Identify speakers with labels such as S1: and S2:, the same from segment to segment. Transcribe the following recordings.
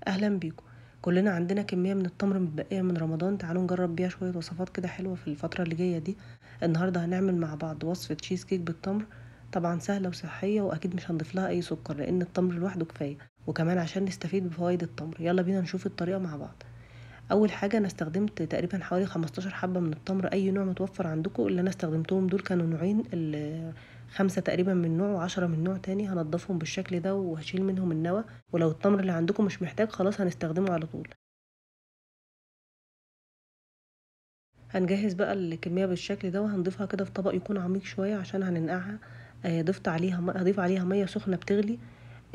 S1: اهلا بيكم. كلنا عندنا كميه من التمر متبقيه من رمضان، تعالوا نجرب بيها شويه وصفات كده حلوه في الفتره اللي جايه دي. النهارده هنعمل مع بعض وصفه تشيز كيك بالتمر. طبعا سهله وصحيه، واكيد مش هنضيف لها اي سكر لان التمر لوحده كفايه، وكمان عشان نستفيد بفوائد التمر. يلا بينا نشوف الطريقه مع بعض. اول حاجه انا استخدمت تقريبا حوالي 15 حبه من التمر، اي نوع متوفر عندكم. اللي انا استخدمتهم دول كانوا نوعين، خمسة تقريبا من نوع وعشرة من نوع تاني. هنضفهم بالشكل ده وهشيل منهم النوى، ولو التمر اللي عندكم مش محتاج خلاص هنستخدمه على طول. هنجهز بقى الكمية بالشكل ده وهنضيفها كده في طبق يكون عميق شوية عشان هننقعها. هضيف عليها مية سخنة بتغلي.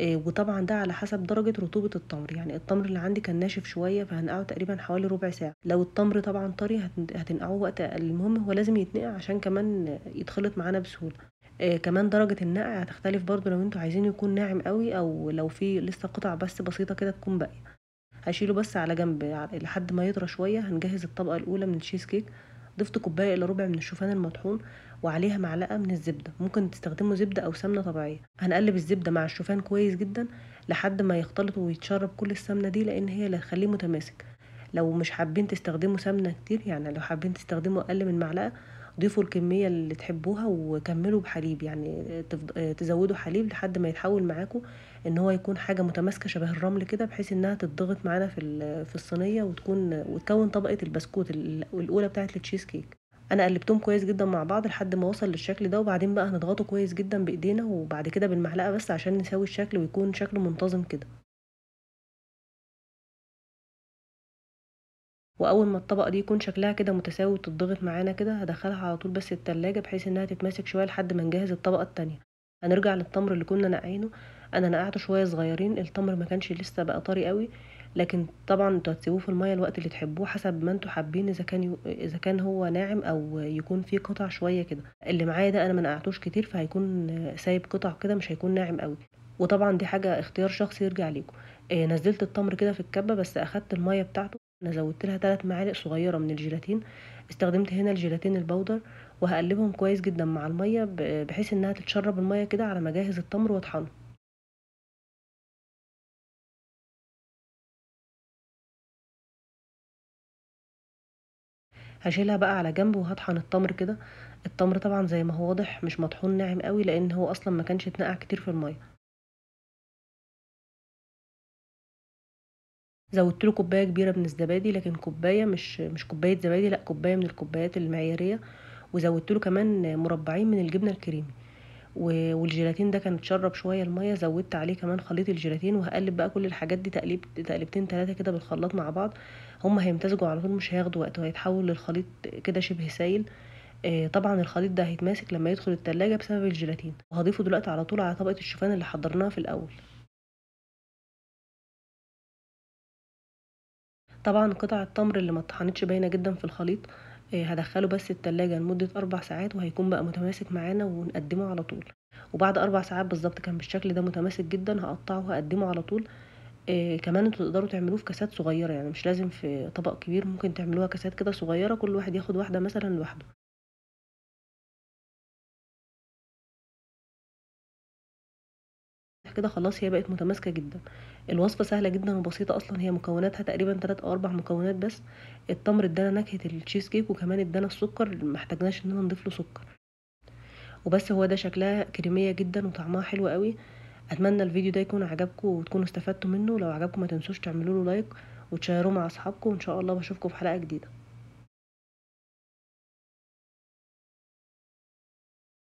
S1: وطبعا ده على حسب درجة رطوبة التمر، يعني التمر اللي عندي كان ناشف شوية فهنقعه تقريبا حوالي ربع ساعة. لو التمر طبعا طري هتنقعه وقت أقل. المهم هو لازم يتنقع عشان كمان يتخلط معانا بسهولة. كمان درجة النقع هتختلف برضو، لو انتوا عايزين يكون ناعم قوي او لو في لسه قطع بس بسيطة كده تكون باقية. هشيله بس على جنب لحد ما يطرى شويه. هنجهز الطبقه الاولى من التشيز كيك. ضفت كوبايه الا ربع من الشوفان المطحون، وعليها معلقه من الزبده. ممكن تستخدموا زبده او سمنه طبيعيه. هنقلب الزبده مع الشوفان كويس جدا لحد ما يختلطوا ويتشرب كل السمنه دي، لان هي اللي هتخليه متماسك. لو مش حابين تستخدموا سمنه كتير، يعني لو حابين تستخدموا اقل من معلقه، ضيفوا الكميه اللي تحبوها وكملوا بحليب. يعني تزودوا حليب لحد ما يتحول معاكم ان هو يكون حاجه متماسكه شبه الرمل كده، بحيث انها تتضغط معانا في الصينيه وتكون طبقه البسكوت الاولى بتاعه التشيز كيك. انا قلبتهم كويس جدا مع بعض لحد ما وصل للشكل ده، وبعدين بقى هنضغطه كويس جدا بايدينا وبعد كده بالمعلقه بس عشان نسوي الشكل ويكون شكله منتظم كده. واول ما الطبقه دي يكون شكلها كده متساوي وتتضغط معانا كده، هدخلها على طول بس التلاجة بحيث انها تتماسك شويه لحد ما نجهز الطبقه التانية. هنرجع للتمر اللي كنا نقعينه. انا نقعته شويه صغيرين، التمر ما كانش لسه بقى طري قوي، لكن طبعا انتوا هتسيبوه في الميه الوقت اللي تحبوه حسب ما انتوا حابين، اذا كان هو ناعم او يكون فيه قطع شويه كده. اللي معايا ده انا ما نقعتوش كتير فهيكون سايب قطع كده، مش هيكون ناعم قوي. وطبعا دي حاجه اختيار شخصي يرجع ليكم. نزلت التمر كده في الكبه، بس اخدت الميه بتاعته. انا زودت لها 3 معالق صغيره من الجيلاتين. استخدمت هنا الجيلاتين البودر، وهقلبهم كويس جدا مع الميه بحيث انها تتشرب الميه كده على ما اجهز التمر واطحنه. هشيلها بقى على جنب وهطحن التمر كده. التمر طبعا زي ما هو واضح مش مطحون ناعم قوي، لان هو اصلا ما كانش اتنقع كتير في الميه. زودت له كوبايه كبيره من الزبادي، لكن كوبايه مش كوبايه زبادي، لا كوبايه من الكوبايات المعياريه. وزودت له كمان مربعين من الجبنه الكريمي. والجيلاتين ده كان اتشرب شويه الميه، زودت عليه كمان خليط الجيلاتين. وهقلب بقى كل الحاجات دي تقلبتين ثلاثه كده بالخلاط مع بعض. هما هيمتزجوا على طول، مش هياخدوا وقت، وهيتحول للخليط كده شبه سايل. طبعا الخليط ده هيتماسك لما يدخل التلاجة بسبب الجيلاتين. وهضيفه دلوقتي على طول على طبقه الشوفان اللي حضرناها في الاول. طبعا قطع التمر اللي ما اتطحنتش باينه جدا في الخليط. هدخله بس التلاجة لمدة 4 ساعات وهيكون بقى متماسك معانا ونقدمه على طول. وبعد 4 ساعات بالظبط كان بالشكل ده متماسك جدا، هقطعه وهقدمه على طول. كمان انتوا تقدروا تعملوه في كاسات صغيرة، يعني مش لازم في طبق كبير، ممكن تعملوها كاسات كده صغيرة كل واحد ياخد واحدة مثلا لوحده. كده خلاص هي بقت متماسكة جدا. الوصفة سهلة جدا وبسيطة، اصلا هي مكوناتها تقريبا 3 او 4 مكونات بس. التمر ادانا نكهة التشيز كيك، وكمان ادانا السكر، محتاجناش اننا نضيف له سكر. وبس هو ده شكلها كريمية جدا وطعمها حلو قوي. اتمنى الفيديو ده يكون عجبكم وتكونوا استفدتوا منه. لو عجبكم ما تنسوش تعملوا له لايك وتشيروه مع اصحابكم، وان شاء الله بشوفكم في حلقة جديدة.